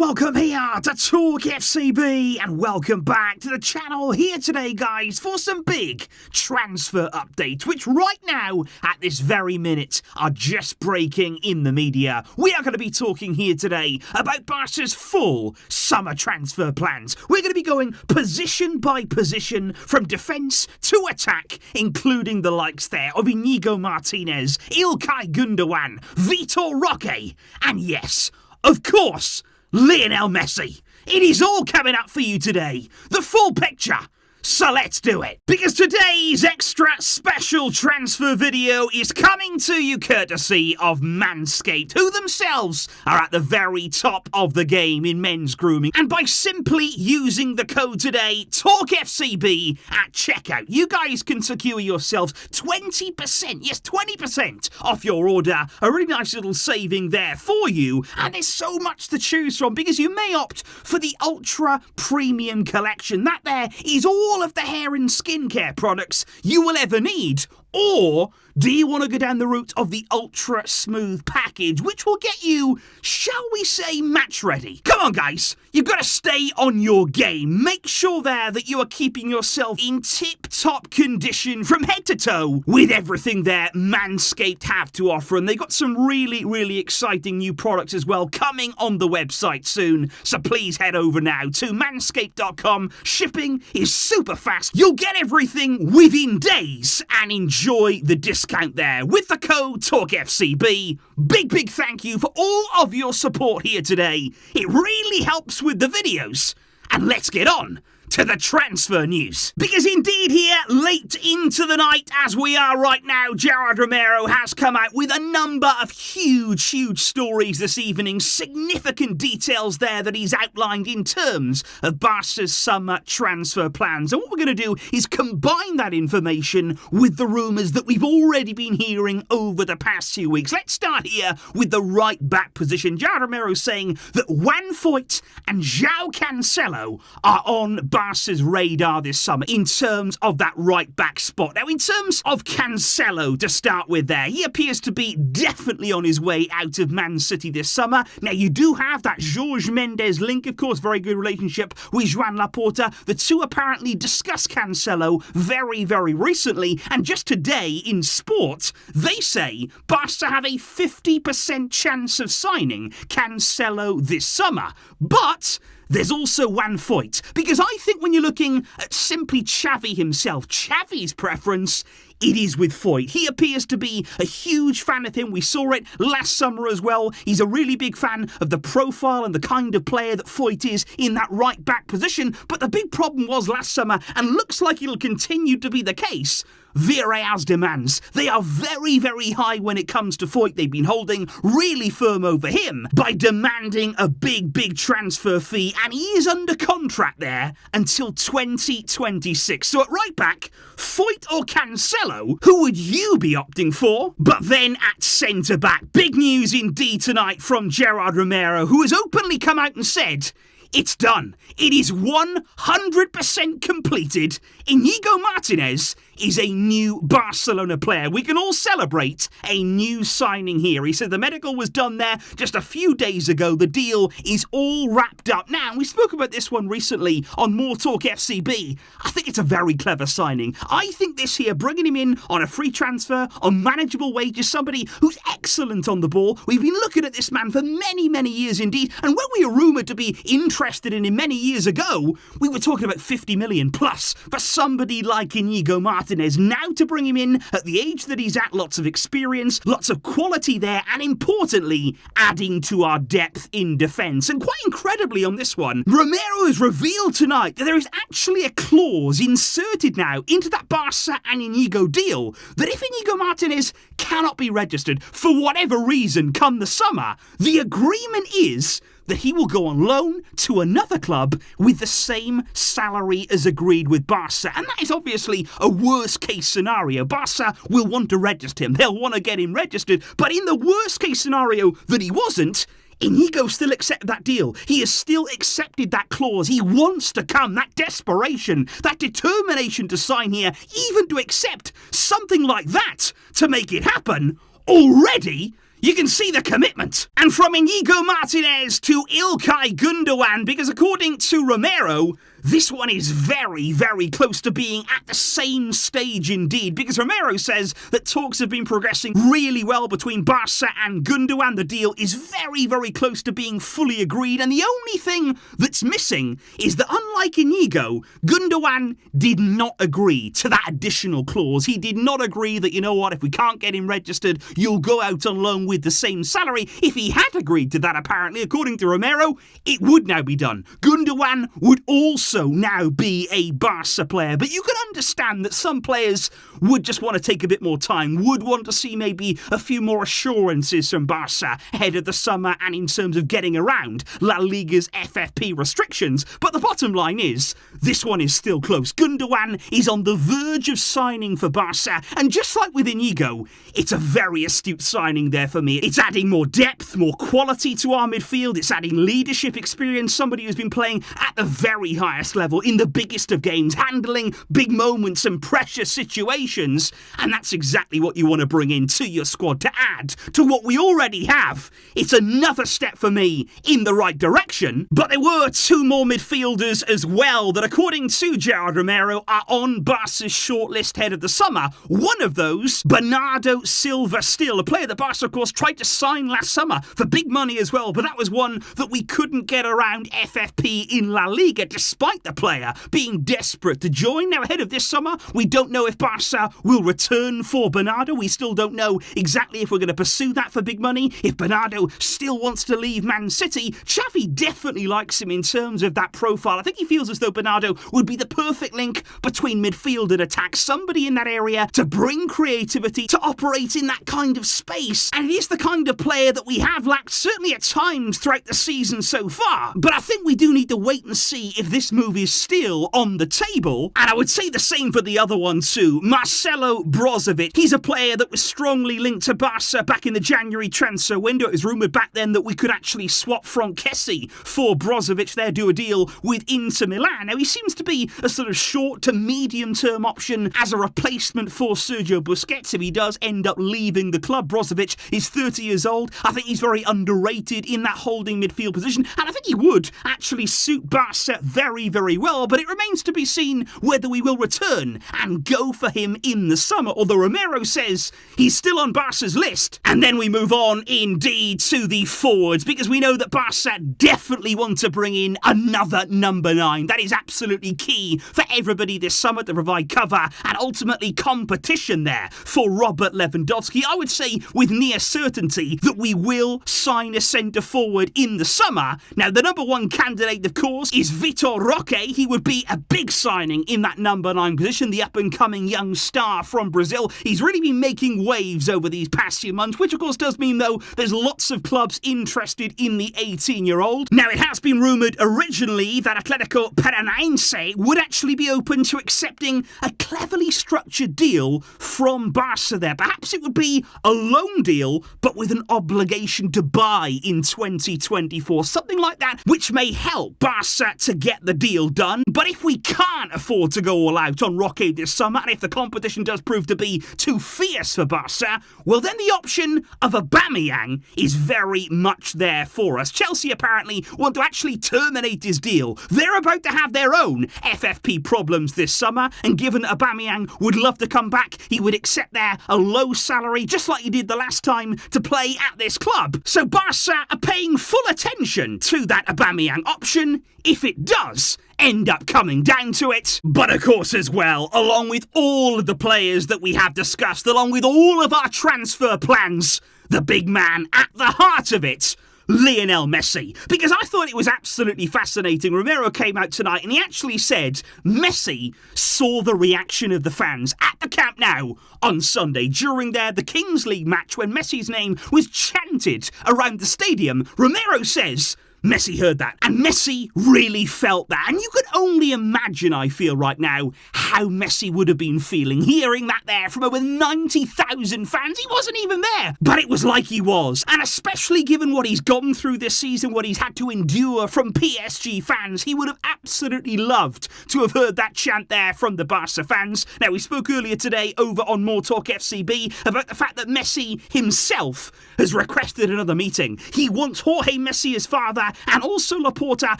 welcome here to TalkFCB and welcome back to the channel here today, guys, for some big transfer updates, which right now, at this very minute, are just breaking in the media. We are going to be talking here today about Barca's full summer transfer plans. We're going to be going position by position from defence to attack, including the likes there of Inigo Martinez, Ilkay Gundogan, Vitor Roque, and yes, of course, Lionel Messi. It is all coming up for you today. The full picture. So let's do it. Because today's extra special transfer video is coming to you courtesy of Manscaped, who themselves are at the very top of the game in men's grooming. And by simply using the code today, TalkFCB at checkout, you guys can secure yourselves 20%, yes, 20% off your order. A really nice little saving there for you. And there's so much to choose from because you may opt for the ultra premium collection. That there is all of the hair and skincare products you will ever need. Or do you want to go down the route of the ultra smooth package, which will get you, shall we say, match ready? Come on, guys. You've got to stay on your game. Make sure there that you are keeping yourself in tip-top condition from head to toe with everything there Manscaped have to offer. And they got some really, really exciting new products as well coming on the website soon. So please head over now to manscaped.com. Shipping is super fast. You'll get everything within days and enjoy the discount there with the code TalkFCB. Big thank you for all of your support here today. It really helps with the videos. And let's get on to the transfer news. Because indeed here, late into the night as we are right now, Gerard Romero has come out with a number of huge stories this evening. Significant details there that he's outlined in terms of Barca's summer transfer plans. And what we're going to do is combine that information with the rumours that we've already been hearing over the past 2 weeks. Let's start here with the right back position. Gerard Romero saying that Juan Foyth and Joao Cancelo are on Barca's radar this summer in terms of that right back spot. Now, in terms of Cancelo to start with there, he appears to be definitely on his way out of Man City this summer. Now, you do have that Jorge Mendes link, of course, very good relationship with Joan Laporta. The two apparently discussed Cancelo very recently, and just today in Sport, they say Barca have a 50% chance of signing Cancelo this summer. But there's also Juan Foyth, because I think when you're looking at simply Xavi himself, Xavi's preference, it is with Foyth. He appears to be a huge fan of him. We saw it last summer as well. He's a really big fan of the profile and the kind of player that Foyth is in that right back position. But the big problem was last summer, and looks like it'll continue to be the case, Villarreal's demands. They are very high when it comes to Foyth. They've been holding really firm over him by demanding a big transfer fee, and he is under contract there until 2026. So at right back, Foyth or Cancelo, who would you be opting for? But then at centre back, big news indeed tonight from Gerard Romero, who has openly come out and said, it's done. It is 100% completed. Inigo Martinez is a new Barcelona player. We can all celebrate a new signing here. He said the medical was done there just a few days ago. The deal is all wrapped up now. We spoke about this one recently on More Talk FCB. I think it's a very clever signing. I think this here, bringing him in on a free transfer, on manageable wages, somebody who's excellent on the ball. We've been looking at this man for many years indeed. And when we were rumoured to be interested in him many years ago, we were talking about 50 million plus for somebody like Inigo Martinez. Now to bring him in at the age that he's at, lots of experience, lots of quality there, and importantly, adding to our depth in defence. And quite incredibly on this one, Romero has revealed tonight that there is actually a clause inserted now into that Barca and Inigo deal that if Inigo Martinez cannot be registered for whatever reason come the summer, the agreement is that he will go on loan to another club with the same salary as agreed with Barca. And that is obviously a worst case scenario. Barca will want to register him. They'll want to get him registered. But in the worst case scenario that he wasn't, Inigo still accepted that deal. He has still accepted that clause. He wants to come. That desperation, that determination to sign here, even to accept something like that to make it happen, already You can see the commitment. And from Inigo Martinez to Ilkay Gundogan, because according to Romero, this one is very, very close to being at the same stage indeed, because Romero says that talks have been progressing really well between Barça and Gundogan. The deal is very, very close to being fully agreed, and the only thing that's missing is that unlike Inigo, Gundogan did not agree to that additional clause. He did not agree that, you know what, if we can't get him registered, you'll go out on loan with the same salary. If he had agreed to that, apparently, according to Romero, it would now be done. Gundogan would also now be a Barca player, but you can understand that some players would just want to take a bit more time, would want to see maybe a few more assurances from Barca ahead of the summer and in terms of getting around La Liga's FFP restrictions. But the bottom line is, this one is still close. Gundogan is on the verge of signing for Barca, and just like with Inigo, it's a very astute signing there for me. It's adding more depth, more quality to our midfield, it's adding leadership experience, somebody who's been playing at the very highest level in the biggest of games, handling big moments and pressure situations, and that's exactly what you want to bring into your squad to add to what we already have. It's another step for me in the right direction, but there were two more midfielders as well that, according to Gerard Romero, are on Barca's shortlist ahead of the summer. One of those, Bernardo Silva, still a player that Barca, of course, tried to sign last summer for big money as well, but that was one that we couldn't get around FFP in La Liga, despite the player being desperate to join. Now, ahead of this summer, we don't know if Barca will return for Bernardo. We still don't know exactly if we're going to pursue that for big money. If Bernardo still wants to leave Man City, Xavi definitely likes him in terms of that profile. I think he feels as though Bernardo would be the perfect link between midfield and attack, somebody in that area to bring creativity, to operate in that kind of space. And it is the kind of player that we have lacked, certainly at times throughout the season so far. But I think we do need to wait and see if this move is still on the table. And I would say the same for the other one too, Marcelo Brozovic. He's a player that was strongly linked to Barca back in the January transfer window. It was rumoured back then that we could actually swap Kessie for Brozovic there, do a deal with Inter Milan. Now, he seems to be a sort of short to medium term option as a replacement for Sergio Busquets if he does end up leaving the club. Brozovic is 30 years old. I think he's very underrated in that holding midfield position, and I think he would actually suit Barca very, very well, but it remains to be seen whether we will return and go for him in the summer, although Romero says he's still on Barca's list. And then we move on indeed to the forwards, because we know that Barca definitely want to bring in another number 9. That is absolutely key for everybody this summer to provide cover and ultimately competition there for Robert Lewandowski. I would say with near certainty that we will sign a centre forward in the summer. Now, the number 1 candidate, of course, is Vitor Roque. He would be a big signing in that number 9 position, the up-and-coming young star from Brazil. He's really been making waves over these past few months, which of course does mean, though, there's lots of clubs interested in the 18-year-old. Now, it has been rumoured originally that Atletico Paranaense would actually be open to accepting a cleverly structured deal from Barca there. Perhaps it would be a loan deal, but with an obligation to buy in 2024. Something like that, which may help Barca to get the deal done. But if we can't afford to go all out on Roque this summer, and if the competition does prove to be too fierce for Barca, well, then the option of Aubameyang is very much there for us. Chelsea apparently want to actually terminate his deal. They're about to have their own FFP problems this summer, and given Aubameyang would love to come back, he would accept there a low salary, just like he did the last time to play at this club. So Barca are paying full attention to that Aubameyang option if it does end up coming down to it. But of course as well, along with all of the players that we have discussed, along with all of our transfer plans, the big man at the heart of it, Lionel Messi. Because I thought it was absolutely fascinating. Romero came out tonight and he actually said Messi saw the reaction of the fans at the Camp Nou on Sunday during the Kings League match when Messi's name was chanted around the stadium. Romero says Messi heard that, and Messi really felt that. And you could only imagine, I feel right now, how Messi would have been feeling hearing that there from over 90,000 fans. He wasn't even there, but it was like he was. And especially given what he's gone through this season, what he's had to endure from PSG fans, he would have absolutely loved to have heard that chant there from the Barca fans. Now, we spoke earlier today over on MORETALKFCB about the fact that Messi himself has requested another meeting. He wants Jorge Messi, his father, and also Laporta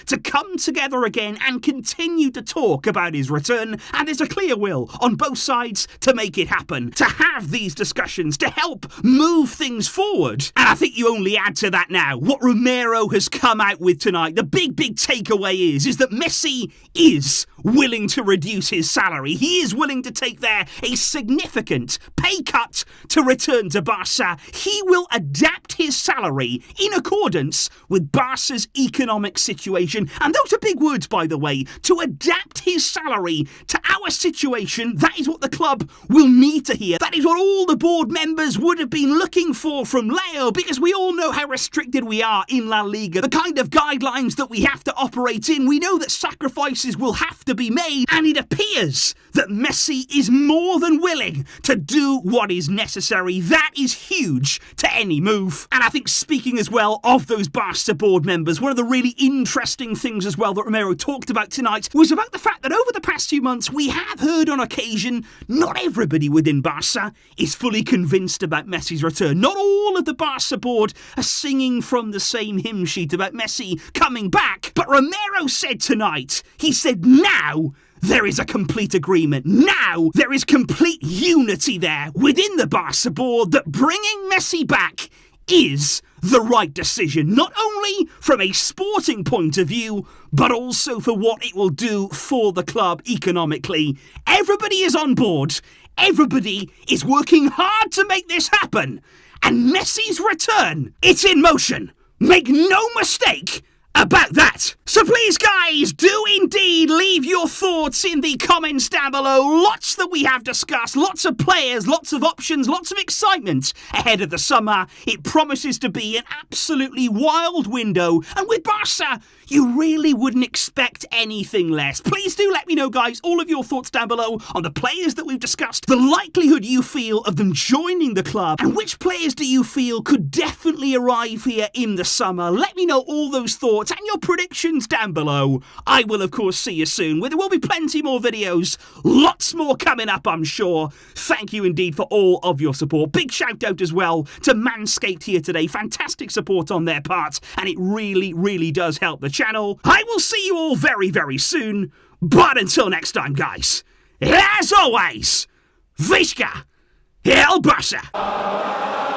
to come together again and continue to talk about his return, and there's a clear will on both sides to make it happen, to have these discussions, to help move things forward. And I think you only add to that now what Romero has come out with tonight. The big takeaway is that Messi is willing to reduce his salary. He is willing to take there a significant pay cut to return to Barca. He will adapt his salary in accordance with Barca's economic situation. And those are big words, by the way. To adapt his salary to our situation, that is what the club will need to hear. That is what all the board members would have been looking for from Leo, because we all know how restricted we are in La Liga, the kind of guidelines that we have to operate in. We know that sacrifices will have to be made, and it appears that Messi is more than willing to do what is necessary. That is huge to any move. And I think, speaking as well of those Barca board members, one of the really interesting things as well that Romero talked about tonight was about the fact that over the past few months we have heard on occasion not everybody within Barca is fully convinced about Messi's return. Not all of the Barca board are singing from the same hymn sheet about Messi coming back. But Romero said tonight, he said now there is a complete agreement. Now there is complete unity there within the Barca board that bringing Messi back is the right decision, not only from a sporting point of view, but also for what it will do for the club economically. Everybody is on board. Everybody is working hard to make this happen. And Messi's return, it's in motion. Make no mistake about that. So please, guys, do indeed leave your thoughts in the comments down below. Lots that we have discussed, lots of players, lots of options, lots of excitement ahead of the summer. It promises to be an absolutely wild window, and with Barca, you really wouldn't expect anything less. Please do let me know, guys, all of your thoughts down below on the players that we've discussed, the likelihood you feel of them joining the club, and which players do you feel could definitely arrive here in the summer. Let me know all those thoughts and your predictions down below. I will, of course, see you soon, where there will be plenty more videos, lots more coming up, I'm sure. Thank you indeed for all of your support. Big shout out as well to Manscaped here today. Fantastic support on their part, and it really does help the channel. I will see you all very soon, but until next time, guys, as always, Visca El Barça.